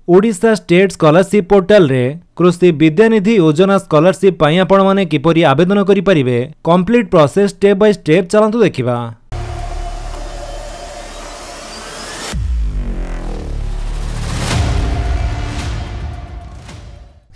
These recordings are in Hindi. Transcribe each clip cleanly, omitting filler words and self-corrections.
ओडिशा स्टेट स्कॉलरशिप पोर्टल रे कृषि विद्यानिधि योजना स्कॉलरशिप पाई आपण माने किपरि आवेदन करि परिबे complete process step by step चलंतु देखिबा।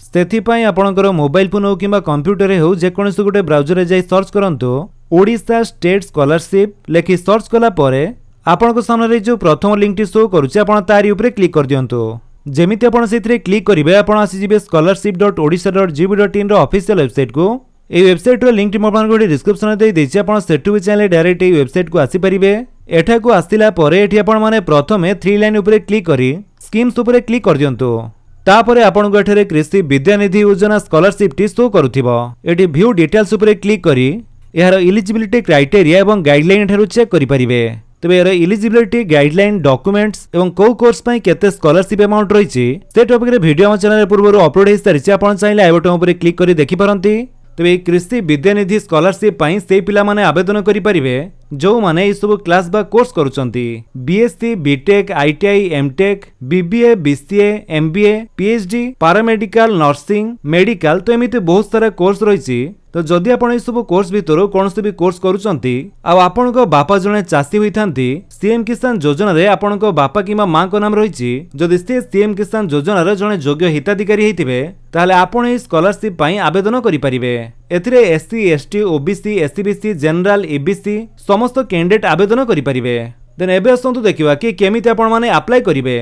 सेथिपाई आपणकर मोबाइल फोन हो किंबा कंप्यूटर हो जेकोसी गोटे ब्राउजर जाई सर्च करंतु ओडिशा स्टेट स्कॉलरशिप लेखि सर्च कला परे आपनको सामने जो प्रथम लिंक टी शो करूचे आपण तारी ऊपर क्लिक कर दियंतु। जेमिति आपण सेथिरे क्लिक करिवे आपण आसी जिवे scholarship.odisha.gov.in रो ऑफिशियल वेबसाइट को। ए वेबसाइट रो लिंक टी मोबाइल गोडी डिस्क्रिप्शन दे देछि आपण सेटु भी चैनल डायरेक्ट ए वेबसाइट को आसी परिबे। एठा को आसिला परे एठी आपण माने प्रथमे 3 लाइन ऊपर क्लिक करी स्कीम्स ऊपर क्लिक कर दियंतु। तापरे आपण को एठरे कृषि विद्यानिधि योजना स्कॉलरशिप टी शो करूथिबो। एठी व्यू डिटेल्स ऊपर क्लिक करी एहार एलिजिबिलिटी क्राइटेरिया एवं गाइडलाइन एठारु चेक करि परिबे। तबे एहार एलिजिबिलिटी गाइडलाइन डॉक्यूमेंट्स एवं को कोर्स पई केते स्कॉलरशिप अमाउंट रहिछि से टॉपिक रे वीडियो हम चैनल पूर्व अपलोड हे सारिछि। आपण चाहिले आई बटन ऊपर क्लिक करी देखि परंती। तबे कृषि विद्यानिधि स्कॉलरशिप पई से पिला माने आवेदन करि परिबे जो माने ई सब क्लास बा कोर्स करूचंती। BSc BTech ITI MTech BBA BCA MBA PhD paramedical nursing medical तो एमिति बहुत सारा कोर्स रहिछि। तो जदि आपण ई सब कोर्स भितर कोनोसी भी कोर्स करूचंती आ आपनको बापा जने चासी होइथांती सीएम किसान योजना रे आपनको बापा किमा मां को नाम रहिछि जदि से सीएम किसान योजना रे जने योग्य हिताधिकारी हेतिबे ताले आपण ई स्कॉलरशिप पई आवेदन करि परिबे। एथिरे SC ST OBC SEBC general EBC समस्त कैंडिडेट आवेदन करि परिबे। देन एबे असंतु देखिबा कि केमिति आपण माने अप्लाई करिवे।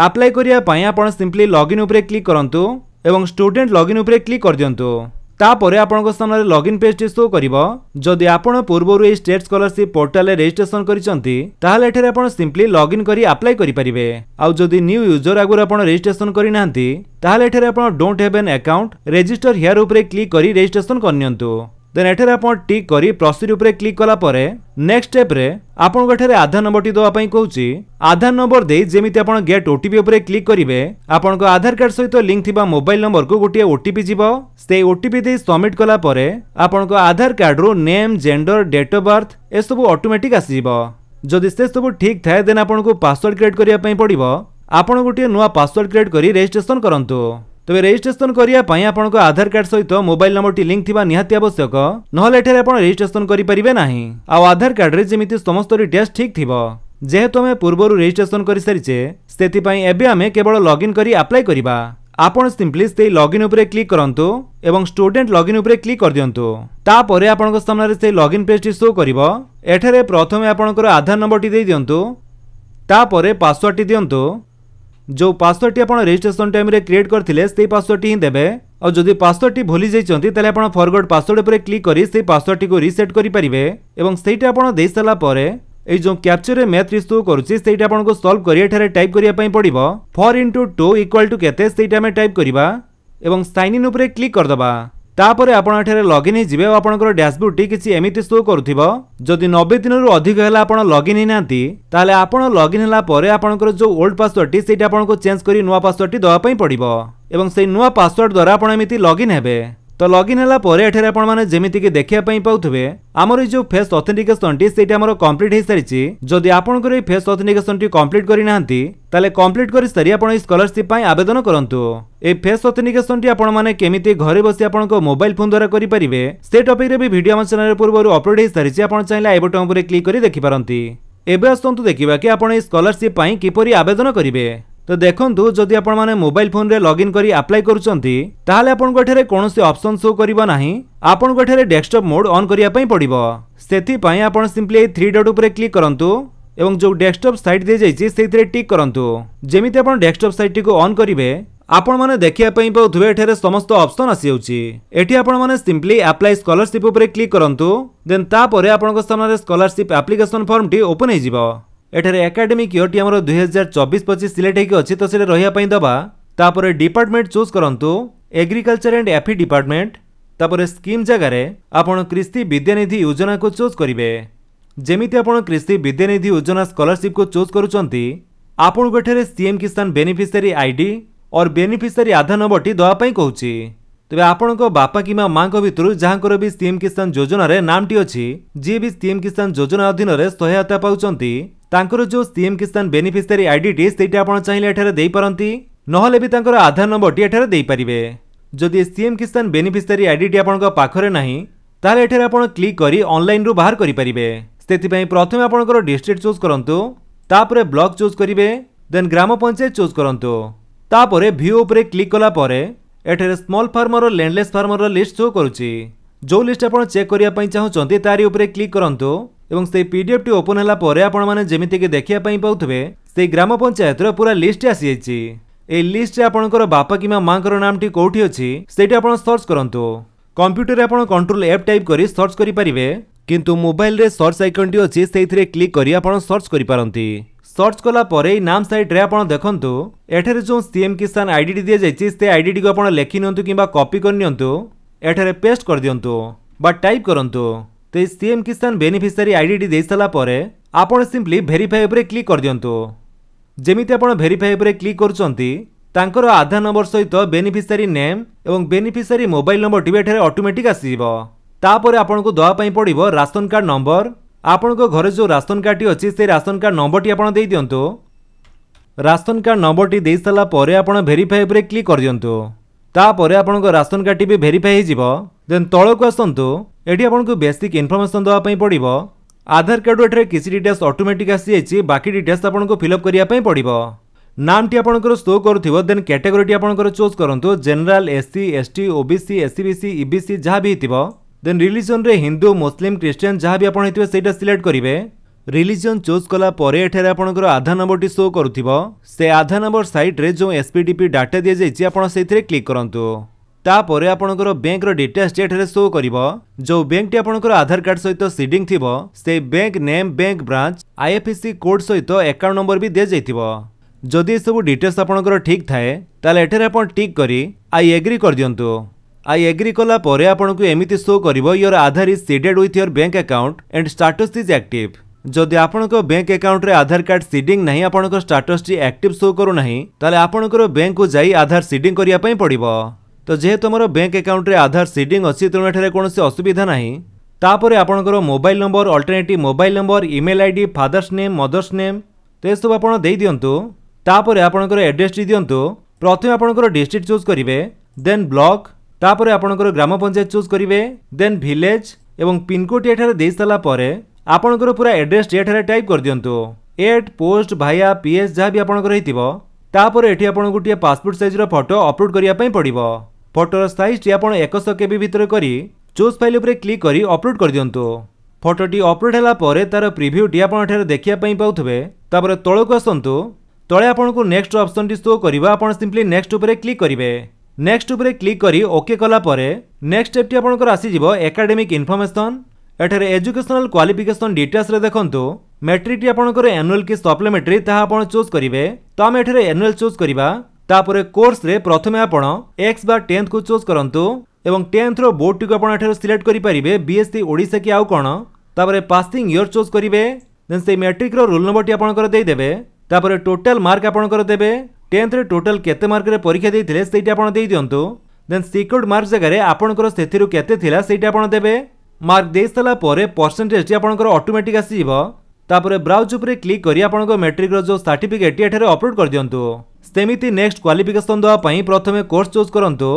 अप्लाई करिया पई आपण सिंपली लॉगिन ऊपर क्लिक करंतु एवं स्टूडेंट लॉगिन ऊपर क्लिक कर दियंतु। तापरे आपनको सामने लॉगिन पेज टी शो करिवो। जदि आपण पूर्वरु ए स्टेट स्कॉलरशिप पोर्टल रे रजिस्ट्रेशन करिसंती ताहाले एठरे आपण सिंपली लॉगिन करी अप्लाई करि परिबे। आ जदि न्यू यूजर आगुर आपण रजिस्ट्रेशन करि नाहंती ताहाले एठरे आपण don't have an account register here ऊपर क्लिक करी रजिस्ट्रेशन करनियंतु। देन एठरे आपण टिक करी प्रोसीड ऊपर क्लिक कला परे नेक्स्ट स्टेप रे आपण गठरे आधार नंबर टी दवा पई कहूची। आधार नंबर दे जेमिति आपण गेट ओटीपी ऊपर क्लिक करिवे आपण को आधार कार्ड सहित लिंक थिबा मोबाइल नंबर को गोटे ओटीपी जीवो। से ओटीपी दे सबमिट कला परे आपण को आधार कार्ड रो name gender date of birth ए सब ऑटोमेटिक आसी जीवो। जदि से सब ठीक थाए देन आपण को पासवर्ड क्रिएट करिया पई पड़िबो। आपण गोटे नुवा पासवर्ड क्रिएट करी रजिस्ट्रेशन करंतु। तबे रजिस्ट्रेशन करिया पई आपनको आधार कार्ड सहित मोबाइल नंबर टी लिंक थिबा निहाती आवश्यक नहले एठारे आपण रजिस्ट्रेशन करि परिबे नाही। आ आधार कार्ड रे जेमिति समस्त डिटेल्स ठीक थिबो जेहेतु हमें पूर्वरु रजिस्ट्रेशन करि सारिचे सेति पई एबे हमें केवल लॉगिन करी अप्लाई करिबा। आपण सिंपली से लॉगिन ऊपर क्लिक करंतु एवं स्टूडेंट लॉगिन ऊपर क्लिक कर दियंतु। तापरे आपनको सामने से लॉगिन पेज टी शो करिवो। एठारे प्रथमे आपनकर आधार नंबर टी दे दियंतु तापरे पासवर्ड टी दियंतु। जो पासवर्ड टी आपण रजिस्ट्रेशन टाइम रे क्रिएट करथिले सेही पासवर्ड टी ही देबे। और जदि पासवर्ड टी भूली जाइचंती ताले आपण फॉरगॉट पासवर्ड ऊपर क्लिक करी सेही पासवर्ड टी को रीसेट करि परिबे एवं सेहीटा आपण देई साला परे ए जो कैप्चर रे मैथ रिसो करूची सेहीटा आपण को सॉल्व करिया थारे टाइप करिया पई पड़िबो। 4 * 2 = केते सेहीटा में टाइप करिबा एवं साइन इन ऊपर क्लिक कर दबा। तापरे आपण एठारे लॉगिन हे जिवे आपनकर डैशबोर्ड टी किछि एमिति शो करूथिबो। जदि 90 दिन रु अधिक हैला आपण लॉगिन हे नांती ताले आपण लॉगिन हैला परे आपनकर जो ओल्ड पासवर्ड टी सेटा आपण को चेंज करी नुवा पासवर्ड टी दवा पई पड़िबो एवं सेही नुवा पासवर्ड द्वारा आपण एमिति लॉगिन हेबे। तो लॉगिन हैला परे एठारे आपण माने जेमिति कि देखिया पई पाउथबे हमर जो फेस ऑथेंटिकेशन टी सेटा हमर कंप्लीट हे सारिछि। जदि आपनकर ए फेस ऑथेंटिकेशन टी कंप्लीट करि नाहंती ताले कंप्लीट करि सारी आपण स्कॉलरशिप पई आवेदन करंतु। ए फेस ऑथेंटिकेशन टी आपण माने केमिति घरे बसी आपण को मोबाइल फोन द्वारा करि परिबे से टॉपिक रे भी वीडियो हम चैनल पूर्वरु अपलोड हे सारिछि। आपण चाहिले आई बटन ऊपर क्लिक करि देखि पारंती। एबे असंतु देखिबा कि आपण स्कॉलरशिप पई किपरि आवेदन करिवे। तो देखंतु जदि आपण माने मोबाइल फोन रे लॉगिन करी अप्लाई करूचंती ताहाले आपण गठरे कोनोसी ऑप्शन शो करिवो नाही। आपण गठरे डेस्कटॉप मोड ऑन करिया पई पड़िबो। सेथि पई आपण सिंपली 3 डॉट ऊपर क्लिक करंतु एवं जो डेस्कटॉप साइट दे जाइछि सेथिरे टिक करंतु। जेमिति आपण डेस्कटॉप साइट टी को ऑन करिवे आपण माने देखिया पई पाउथबे एठारे समस्त ऑप्शन आसी जाउछि। एठी आपण माने सिंपली अप्लाई स्कॉलरशिप ऊपर क्लिक करंतु देन तापरे आपनक सामने स्कॉलरशिप एप्लीकेशन फॉर्म टी ओपन हे जिवो। एठारे एकेडमिक ईयर टी हमर 2024-25 सिलेक्ट हेकि अछि तो सेरे रहिया पई दबा। तापरे डिपार्टमेंट चूज करंतु एग्रीकल्चर एंड एफी डिपार्टमेंट। तापरे स्कीम जगह रे आपण कृषि विद्यानिधि योजना को चूज करिवे। जेमिति आपण कृषि विद्यानिधि योजना स्कॉलरशिप को चूज करूचंती आपण गठरे सीएम किसान बेनिफिशियरी आईडी और बेनिफिशियरी आधार नंबर टी दवा पई कहूची। तबे आपण को बापा किमा मां को भितरु जहांकर भी सीएम किसान योजना रे नाम टी अछि जे भी सीएम किसान योजना अधीन रे सहायता पाउचंती तांकर जो सीएम किसान बेनिफिशियरी आईडी टी सेटा आपण चाहिले एठारे देई परंती नहले भी तांकर आधार नंबरटी एठारे देई परिबे। जदि सीएम किसान बेनिफिशियरी आईडी आपनक पाखरे नाही ताले एठारे आपण क्लिक करी ऑनलाइन रु बाहर करि परिबे। सेति पई प्रथमे आपनकर डिस्ट्रिक्ट चूज करंतु, तापरे ब्लॉक चूज करिवे, देन ग्राम पंचायत चूज करंतु, तापरे व्यू उपरे क्लिक कला परे एठारे स्मॉल फार्मर और लैंडलेस फार्मर लिस्ट शो करूची। जो लिस्ट आपण चेक करिया पई चाहउचंती तारी उपरे क्लिक करंतु एवं से पीडीएफ टी ओपन हला परे आपण माने जेमिति के देखिया पई पाउथबे से ग्राम पंचायत रो पूरा लिस्ट आसी जाईची। ए लिस्ट रे आपनकर बापा किमा मांकर नामटी कोठी अछि सेठी आपण सर्च करंतु। कंप्यूटर रे आपण कंट्रोल एफ टाइप करी सर्च करि परिबे, किंतु मोबाइल रे सर्च आइकन टी अछि सेइथिरे क्लिक करी आपण सर्च करि पारंती। सर्च कला परे नाम साइट रे आपण देखंतु एठारे जो सीएम किसान आईडी दिया जाईची से आईडी को आपण लेखि नियंतु किबा कॉपी कर नियंतु, एठारे पेस्ट कर दियंतु बा टाइप करंतु। ते सीएम किसान बेनिफिशियरी आईडी दे साला परे आपण सिंपली वेरीफाई उपरे क्लिक कर दियंतु। जेमिति आपण वेरीफाई उपरे क्लिक करूचंती तांकर आधार नंबर सहित बेनिफिशियरी नेम एवं बेनिफिशियरी मोबाइल नंबर टी एठारे ऑटोमेटिक आसीबो। तापरे आपनको दवा पई पड़िबो राशन कार्ड नंबर। आपनको घरे जो राशन कार्ड टी अछि से राशन कार्ड नंबर टी आपण देई दियंतु। राशन कार्ड नंबर टी देई साला परे आपण वेरीफाई उपरे क्लिक कर दियंतु। तापरे आपनको राशन कार्ड टी भी वेरीफाई हे जिवो। देन तळको आसंतु, एठी आपनको बेसिक इन्फॉर्मेशन दवा पई पड़िबो। आधार कार्ड एठारे किसी डिटेल्स ऑटोमेटिक आसी जाईची, बाकी डिटेल्स आपनको फिल अप करिया पई पड़िबो। नाम टी आपनकर शो करथिबो, देन कैटेगरी टी आपनकर चूज करंतु, general, SC, ST, OBC, SCBC, EBC जहा भी हितिबो। देन रिलीजन रे हिंदू, मुस्लिम, क्रिश्चियन जहा भी आपण हितिबे सेटा सिलेक्ट करिवे। रिलीजन चूज कला परे एठारे आपनकर आधार नंबर टी शो करथिबो। से आधार नंबर साइट रे जो एसपीडीपी डाटा दिया जाईची आपण सेथिरे क्लिक करंतु। तापरे आपनकर बैंक रो डिटेल्स एठारे शो करिवो। जो बैंक टी आपनकर आधार कार्ड सहित सीडिंग थिबो से bank name, bank branch, IFSC code सहित अकाउंट नंबर भी दिया जाईथिबो। जदि सब डिटेल्स आपनकर ठीक थाए ताले एठारे आपण टिक करी आई एग्री कर दियंतु। आई एग्री कला परे आपनको एमिति शो करिवो your Aadhaar is seeded with your bank account and status is active. जदि आपनको बैंक अकाउंट रे आधार कार्ड सीडिंग नहीं, आपनको स्टेटस टी एक्टिव शो करू नहीं, ताले आपनकर बैंक को जाई आधार सीडिंग करिया पई पड़िबो। तो जेहेतु हमर बैंक अकाउंट रे आधार सीडिंग अछि तेणु एठारे कोनोसी असुविधा नाही। तापरे आपनकर mobile number, alternative mobile number, email ID, father's name, mother's name तो ये सब आपण देई दियंतु। तापरे आपनकर एड्रेस टी दियंतु। प्रथमे आपनकर डिस्ट्रिक्ट चूज करिवे, देन ब्लॉक, तापरे आपनकर ग्राम पंचायत चूज करिवे, देन विलेज एवं पिन कोड एठारे देई साला परे आपनकर पूरा एड्रेस एठारे टाइप कर दियंतु। एट पोस्ट भाया पीएस जहा भी आपनकर हेतिबो। तापरे एठी आपन गुटिया पासपोर्ट साइज रो फोटो अपलोड करिया पई पड़िबो। फोटोर साइज टी आपण 100 केबी भितर करी चूज फाइल उपरे क्लिक करी अपलोड कर दियंतु। फोटोटी अपलोड होला परे तार प्रीव्यू टी आपण एठारे देखिया पई पाउथबे। तापरे तळको आसंतु, तळे आपनको नेक्स्ट ऑप्शन टी शो करिबा। आपण सिंपली नेक्स्ट उपरे क्लिक करिवे। नेक्स्ट उपरे क्लिक करी ओके कला परे नेक्स्ट स्टेप टी आपनकर आसी जिवो एकेडमिक इन्फॉर्मेशन। एठारे एजुकेशनल क्वालिफिकेशन डिटेल्स रे देखंतु मैट्रिक टी आपनकर एनुअल की सप्लीमेंटरी ताहा आपण चूज करिवे। तो हम एठारे एनुअल चूज करिबा। तापरे कोर्स रे प्रथमे आपण एक्स बा 10th को चूज करंतु एवं 10th रो बोर्ड टी को आपण एठारे सिलेक्ट करि परिबे, बीएससी ओडिसा की आउ कोन। तापरे पासिंग ईयर चूज करिवे, देन से मैट्रिक रो रोल नंबर टी आपनकर देई देबे। तापरे टोटल मार्क आपनकर देबे। 10th रे टोटल केते मार्क रे परीक्षा देइथिले सेटा आपण देई दियंतु। देन सिक्योर्ड मार्क जगह रे आपनकर सेथिरु केते थिला सेटा आपण देबे। मार्क देई साला परे परसेंटेज टी आपनकर ऑटोमेटिक आसी जिवो। तापरे ब्राउज उपरे क्लिक करी आपनकर मैट्रिक रो जो सर्टिफिकेट टी एठारे अपलोड कर दियंतु। सेमिति नेक्स्ट क्वालिफिकेशन दवा पई प्रथमे कोर्स चूज करंतु।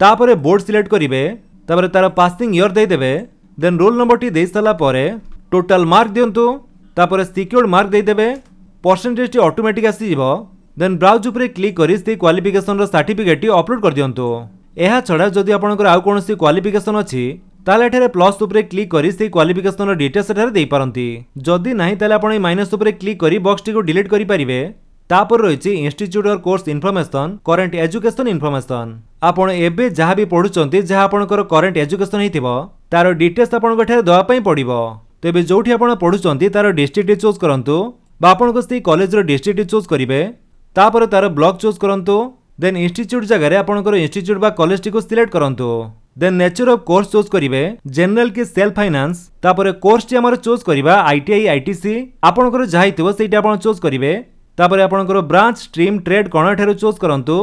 तापरे बोर्ड सिलेक्ट करिवे। तापरे तार पासिंग ईयर देई देबे। देन रोल नंबर टी देई साला परे टोटल मार्क दियंतु। तापरे सिक्योर्ड मार्क देई देबे। परसेंटेज टी ऑटोमेटिक आसी जिवो। देन ब्राउज उपरे क्लिक करी से क्वालिफिकेशन रो सर्टिफिकेट टी अपलोड कर दियंतु। एहा छडा जदि आपनकर आउ कोनोसी क्वालिफिकेशन अछि ताले एठारे प्लस उपरे क्लिक करी से क्वालिफिकेशन रो डिटेल्स एठारे देई पारंती। जदि नाही ताले आपण माइनस उपरे क्लिक करी बॉक्स टी को डिलीट करि परिबे। तापर रहिछि इंस्टीट्यूट और course information, current education information. आपण एबे जहा भी पढुचंती जहा आपनकर करंट एजुकेशन हेतिबो तार डिटेल्स आपन एठारे दवा पई पडिबो। तेबे जोठी आपण पढुचंती तार डिस्ट्रिक्ट चूज करंतु बा आपनको से कॉलेज रो डिस्ट्रिक्ट चूज करिवे। तापर तार ब्लॉक चूज करंतु। देन इंस्टीट्यूट जगह रे आपनकर इंस्टीट्यूट बा कॉलेज टी को सिलेक्ट करंतु। Then nature of course choose करिवे, जनरल की सेल्फ फाइनेंस। तापर कोर्स टी हमर चूज करिवा आईटीआई, आईटीसी आपनकर जहा हितिबो सेटा आपण चूज करिवे। तापर आपनकर ब्रांच, स्ट्रीम, ट्रेड कोन एठारे चूज करंतु।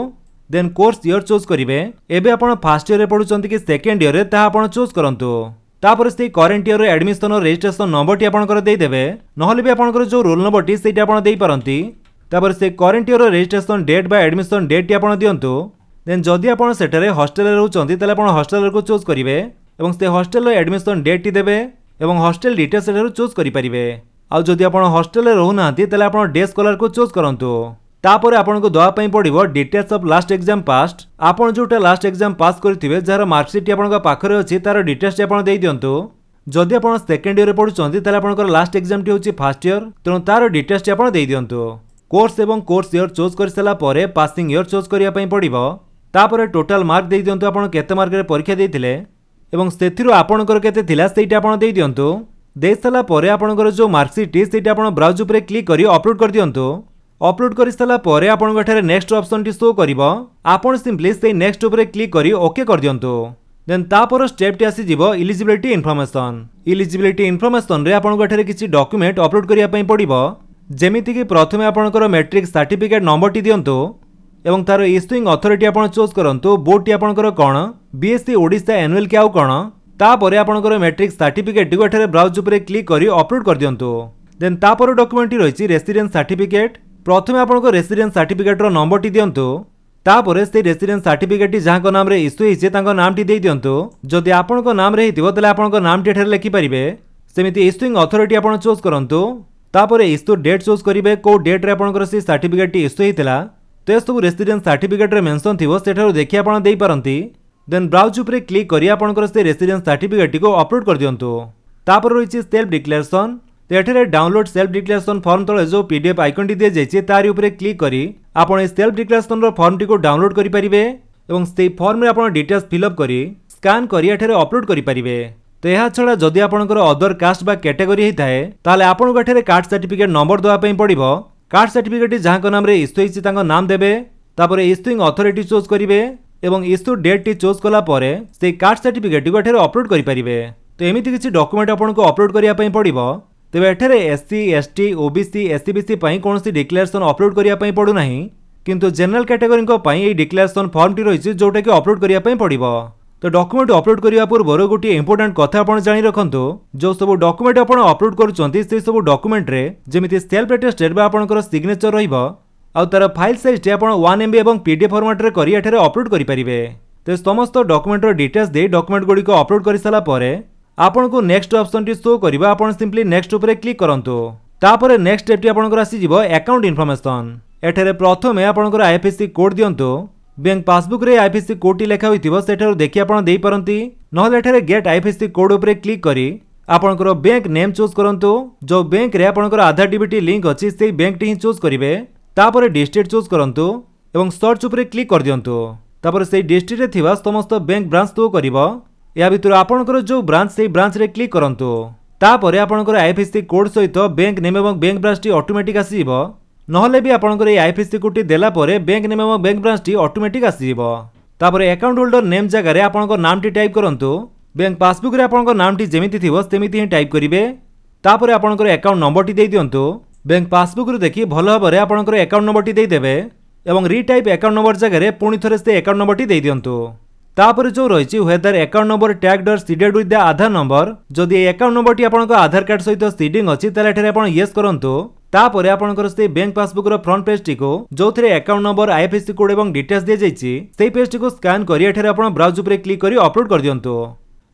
देन कोर्स ईयर चूज करिवे। एबे आपण फर्स्ट ईयर रे पढुचंती कि सेकंड ईयर रे ता आपण चूज करंतु। तापर से करंट ईयर रे एडमिशन और रजिस्ट्रेशन नंबर टी आपनकर देई देबे। नहले भी आपनकर जो रोल नंबर टी सेटा आपण देई पारंती। तापर से करंट ईयर रजिस्ट्रेशन डेट बा एडमिशन डेट टी आपण दियंतु। देन जदि आपण सेटारे हॉस्टल रे रहउचंती तले आपण हॉस्टल को चूज करिवे एवं से हॉस्टल एडमिशन डेट टी देबे एवं हॉस्टल डिटेल्स सेटारे चूज करि परिबे। आ जदि आपण हॉस्टल रे रहउनांती तले आपण डे स्कॉलर को चूज करंतु। तापर आपण को दवा पई पड़िबो details of last exam passed. आपण जोटा लास्ट एग्जाम पास करथिबे जार मार्कशीट आपण का पाखरे अछि तार डिटेल्स आपण देई दियंतु। जदि आपण सेकंड ईयर रे पढुचंती तले आपण को लास्ट एग्जाम टी होछि फर्स्ट ईयर तेणु तार डिटेल्स आपण देई दियंतु। कोर्स एवं कोर्स ईयर चूज कर सला परे पासिंग ईयर चूज करिया पई पड़िबो। तापर टोटल मार्क देई दियंतु आपण केते मार्क रे परीक्षा देइथिले एवं सेथिरु आपणकर केते थिला सेटा आपण देई दियंतु। देई सला परे आपणकर जो मार्कशीट टी सेटा आपण ब्राउज ऊपर क्लिक करी अपलोड कर दियंतु। अपलोड कर सारा परे आपण एठारे नेक्स्ट ऑप्शन टी शो करिवो। आपण सिंपली से नेक्स्ट ऊपर क्लिक करी ओके कर दियंतु। देन तापर स्टेप टी आसी जिवो एलिजिबिलिटी इन्फॉर्मेशन। एलिजिबिलिटी इन्फॉर्मेशन रे आपण एठारे किछि डॉक्यूमेंट अपलोड करिया पई पड़िवो। जेमिति कि प्रथमे आपणकर मैट्रिक सर्टिफिकेट नंबर टी दियंतु एवं तार इश्यूइंग अथॉरिटी आपण चूज करंतु। बोर्ड टी आपणकर कोन बीएससी ओडिशा एनुअल के आउ कोन। तापर आपणकर मैट्रिक सर्टिफिकेट टी एठारे ब्राउज ऊपर क्लिक करी अपलोड कर दियंतु। देन तापर डॉक्यूमेंट टी रहिछि रेसिडेंस सर्टिफिकेट। प्रथमे आपनको रेसिडेंस सर्टिफिकेट रो नंबर टी दियंतु। तापरे से रेसिडेंस सर्टिफिकेट टी जहां को नाम रे इश्यू हिचे तांको नाम टी देई दियंतु। जदि आपनको नाम रे हितिबो तले आपनको नाम टी एठारे लिखि परिबे। सेमिति इश्यूइंग अथॉरिटी आपण चूज करंतु। तापरे इश्यू डेट चूज करिवे को डेट रे आपनकर से सर्टिफिकेट टी इश्यू हितला ते सब रेसिडेंस सर्टिफिकेट रे मेंशन थिबो सेठारो देखि आपण देई परंती। देन ब्राउज ऊपर क्लिक करी आपनकर से रेसिडेंस सर्टिफिकेट टी को अपलोड कर दियंतु। तापर रहिछि सेल्फ डिक्लेरेशन। एठारे डाउनलोड सेल्फ डिक्लेरेशन फॉर्म तले जो पीडीएफ आइकन टी दिया जाइछि तारि ऊपर क्लिक करी आपण ए सेल्फ डिक्लेरेशन रो फॉर्म टी को डाउनलोड करि परिबे एवं से फॉर्म रे आपण डिटेल्स फिलअप करी स्कैन करी एठारे अपलोड करि परिबे। तो यह छड़ा जदि आपनकर अदर कास्ट बा कैटेगरी हिताए ताले आपण एठारे कास्ट सर्टिफिकेट नंबर दवा पई पड़िबो। कास्ट सर्टिफिकेट जहां को नाम रे इश्यू हिछि तांको नाम देबे। तापर इश्यूइंग अथॉरिटी चूज करिवे एवं इश्यू डेट टी चूज कला परे से कास्ट सर्टिफिकेट को एठारे अपलोड करि परिबे। तो एमिति किछि डॉक्यूमेंट आपनको अपलोड करिया पई पड़िबो। तेबे एठारे एससी एसटी ओबीसी एससीबीसी पई कोनोसी डिक्लेरेशन अपलोड करिया पई पडु नाही किंतु जनरल कैटेगरी को पई ए डिक्लेरेशन फॉर्म टी रहिछि जोटा कि अपलोड करिया पई पड़िबो। तो डॉक्यूमेंट अपलोड करिया पूर्व गोटे इंपोर्टेंट कथा आपण जानि रखंतु। जो सब डॉक्यूमेंट आपण अपलोड करूचंती से सब डॉक्यूमेंट रे जेमिति सेल्फ अटेस्टेड बा आपनकर सिग्नेचर रहिबो आ तार फाइल साइज टे आपण 1 MB एवं पीडीएफ फॉर्मेट रे करी एठारे अपलोड करि परिबे। तो समस्त डॉक्यूमेंट रो डिटेल्स दे डॉक्यूमेंट गुडी को अपलोड करि साला परे आपण को नेक्स्ट ऑप्शन टी शो करबा। आपण सिंपली नेक्स्ट ऊपर क्लिक करंतु। तापर नेक्स्ट स्टेप टी आपनकर आसी जिवो अकाउंट इन्फॉर्मेशन। एठारे प्रथमे आपनकर आईएफएससी कोड दियंतु। बैंक पासबुक रे आईएफएससी कोड टी लेखा होइतिबो सेठारो देखि आपण देई परंती। नहले एठारे गेट आईएफएससी कोड ऊपर क्लिक करी आपनकर बैंक नेम चूज करंतु। जो बैंक रे आपनकर आधार डीबीटी लिंक अछि सेही बैंक टी चूज करिवे। तापर डिस्ट्रिक्ट चूज करंतु एवं सर्च ऊपर क्लिक कर दियंतु। तापर सेही डिस्ट्रिक्ट रे थिबा समस्त बैंक ब्रांच तो करिवो। या भितर आपनकर जो ब्रांच से ब्रांच रे क्लिक करंतु। तापर आपनकर आईएफएससी कोड सहित बैंक नेम एवं बैंक ब्रांच टी ऑटोमेटिक आसीबो। नहले भी आपनकर ए आईएफएससी कोड टी देला परे बैंक नेम एवं बैंक ब्रांच टी ऑटोमेटिक आसीबो। तापर अकाउंट होल्डर नेम जगह रे आपनकर नाम टी टाइप करंतु। बैंक पासबुक रे आपनकर नाम टी जेमिति थिबो सेमिति ही टाइप करिवे। तापर आपनकर अकाउंट नंबर टी देई दियंतु। बैंक पासबुक रे देखि भलो भाबरे आपनकर अकाउंट नंबर टी देई देबे एवं रीटाइप अकाउंट नंबर जगह रे पुणी थरे से अकाउंट नंबर टी देई दियंतु। तापर जो रही वेदर अकाउंट नंबर टैग्ड और seeded with the Aadhaar number जदि अकाउंट नंबर टी आपन आधार कार्ड सहित सीडिंग अछि ताले एठारे आपन यस करंतु। तापर आपनकर से बैंक पासबुक रो फ्रंट पेज टी को जोथरे अकाउंट नंबर आईएफएससी कोड एवं डिटेल्स दे जाइछि सेही पेज टी को स्कैन करी एठारे आपन ब्राउज ऊपर क्लिक करी अपलोड कर दियंतु।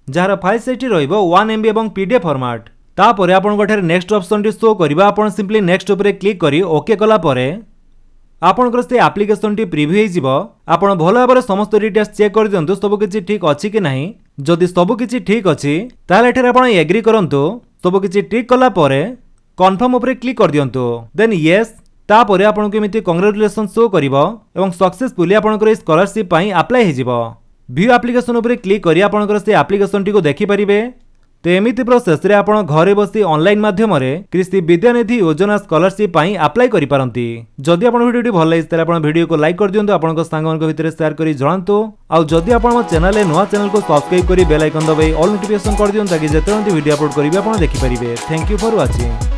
जहार फाइल साइज रहइबो 1 MB एवं पीडीएफ फॉर्मेट। तापर आपन एठारे नेक्स्ट ऑप्शन टी शो करबा। आपन सिंपली नेक्स्ट ऊपर क्लिक करी ओके कला परे आपनकर से एप्लिकेशन टी प्रीव्यू हे जिवो। आपण भलो भाबरे समस्त डिटेल्स चेक कर दियंतु सब किछि ठीक अछि कि नाही। जदि सब किछि ठीक अछि ताले एठारे आपण एग्री करंतु। सब किछि ठीक कला परे कन्फर्म ऊपर क्लिक कर दियंतु। देन यस तापर आपण को एमिति कांग्रेचुलेशन शो करिवो एवं सक्सेसफुली आपनकर स्कॉलरशिप पई अप्लाई हे जिवो। व्यू एप्लिकेशन ऊपर क्लिक करी आपनकर से एप्लिकेशन टी को देखि परिबे। तो एमिति प्रोसेस रे आपण घरे बसी ऑनलाइन माध्यम रे कृषि विद्यानिधि योजना स्कॉलरशिप पई अप्लाई करि पारंती। जदि आपण वीडियो टी भल लागि ताले आपण वीडियो को लाइक कर दियंतु। आपण सांगन को भितर शेयर करी जणांतु। आ जदि आपण मो चैनल रे नवा चैनल को सब्सक्राइब करी बेल आइकन दबाई ऑल नोटिफिकेशन कर दियंतु ताकि जेतेरंती वीडियो अपलोड करिवे आपण देखि परिबे। Thank you for watching.